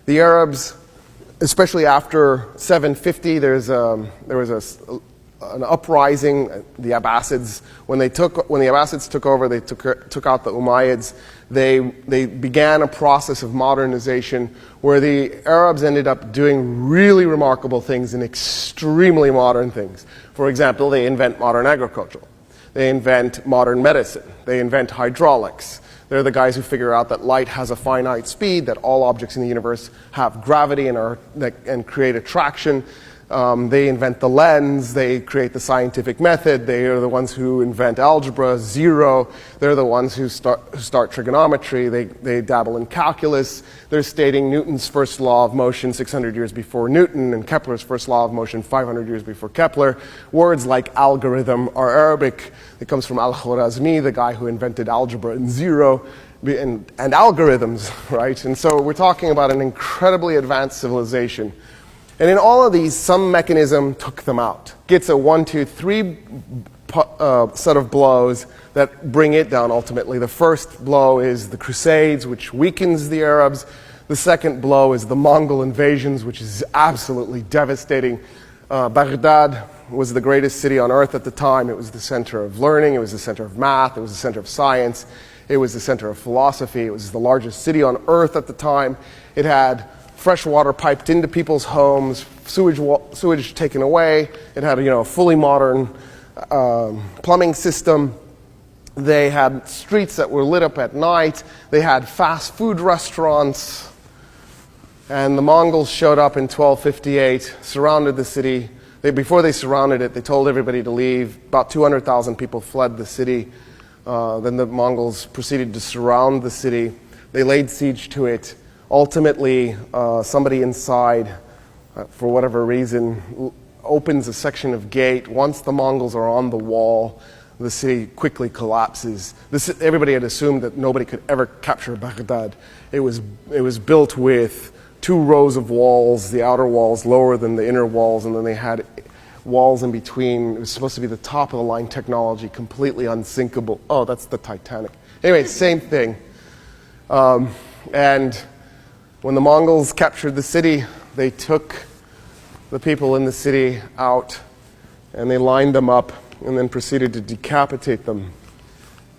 The Arabs, especially after 750, there was an uprising. The Abbasids, when the Abbasids took over, they took out the Umayyads. They began a process of modernization where the Arabs ended up doing really remarkable things and extremely modern things. For example, they invent modern agriculture. They invent modern medicine. They invent hydraulics. They're the guys who figure out that light has a finite speed, that all objects in the universe have gravity and create attraction. They invent the lens. They create the scientific method. They are the ones who invent algebra, zero. They're the ones who start trigonometry. They dabble in calculus. They're stating Newton's first law of motion 600 years before Newton and Kepler's first law of motion 500 years before Kepler. Words like algorithm are Arabic. It comes from Al-Khwarazmi, the guy who invented algebra and zero and algorithms, right? And so we're talking about an incredibly advanced civilization. And in all of these, some mechanism took them out. Gets a 1, 2, 3 set of blows that bring it down ultimately. The first blow is the Crusades, which weakens the Arabs. The second blow is the Mongol invasions, which is absolutely devastating. Baghdad was the greatest city on earth at the time. It was the center of learning. It was the center of math. It was the center of science. It was the center of philosophy. It was the largest city on earth at the time. It had fresh water piped into people's homes, sewage taken away. It had a fully modern plumbing system. They had streets that were lit up at night. They had fast food restaurants. And the Mongols showed up in 1258, surrounded the city. Before they surrounded it, they told everybody to leave. About 200,000 people fled the city. Then the Mongols proceeded to surround the city. They laid siege to it. Ultimately, somebody inside, for whatever reason, opens a section of gate. Once the Mongols are on the wall, the city quickly collapses. Everybody had assumed that nobody could ever capture Baghdad. It was built with 2 rows of walls, the outer walls lower than the inner walls, and then they had walls in between. It was supposed to be the top of the line technology, completely unsinkable. Oh, that's the Titanic. Anyway, same thing. And when the Mongols captured the city, they took the people in the city out and they lined them up and then proceeded to decapitate them.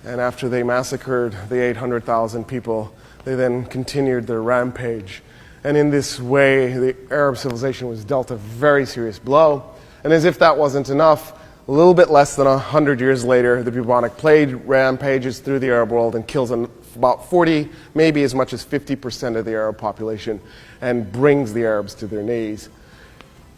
And after they massacred the 800,000 people, they then continued their rampage. And in this way, the Arab civilization was dealt a very serious blow. And as if that wasn't enough, a little bit less than 100 years later, the bubonic plague rampages through the Arab world and kills about 40, maybe as much as 50% of the Arab population and brings the Arabs to their knees.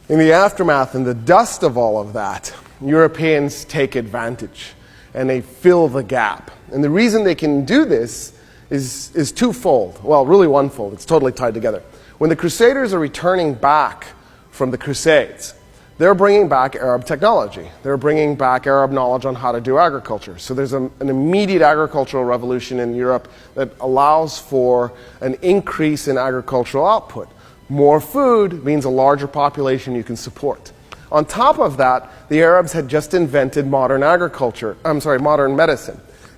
In the aftermath and the dust of all of that, Europeans take advantage and they fill the gap. And the reason they can do this is twofold. Well, really onefold. It's totally tied together. When the Crusaders are returning back from the Crusades, they're bringing back Arab technology. They're bringing back Arab knowledge on how to do agriculture. So there's an immediate agricultural revolution in Europe that allows for an increase in agricultural output. More food means a larger population you can support. On top of that, the Arabs had just invented modern medicine.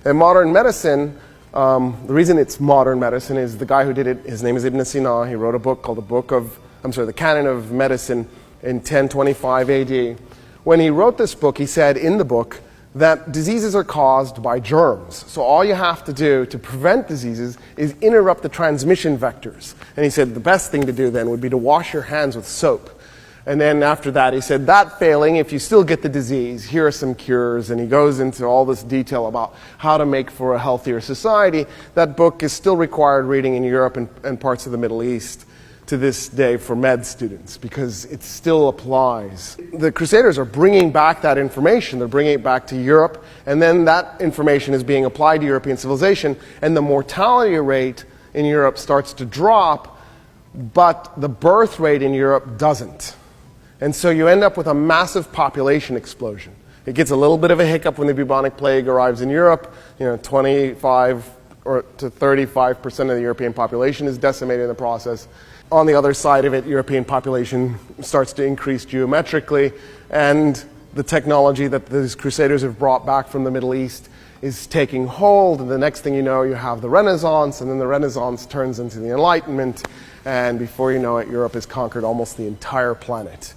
And modern medicine, the reason it's modern medicine is the guy who did it, his name is Ibn Sina. He wrote a book called the Canon of Medicine in 1025 AD. When he wrote this book, he said in the book that diseases are caused by germs. So all you have to do to prevent diseases is interrupt the transmission vectors. And he said the best thing to do then would be to wash your hands with soap. And then after that, he said, that failing, if you still get the disease, here are some cures. And he goes into all this detail about how to make for a healthier society. That book is still required reading in Europe and parts of the Middle East to this day for med students because it still applies. The Crusaders are bringing back that information. They're bringing it back to Europe. And then that information is being applied to European civilization. And the mortality rate in Europe starts to drop, but the birth rate in Europe doesn't. And so you end up with a massive population explosion. It gets a little bit of a hiccup when the bubonic plague arrives in Europe. 25 to 35% of the European population is decimated in the process. On the other side of it, European population starts to increase geometrically, and the technology that these Crusaders have brought back from the Middle East is taking hold, and the next thing you know, you have the Renaissance, and then the Renaissance turns into the Enlightenment, And before you know it, Europe has conquered almost the entire planet.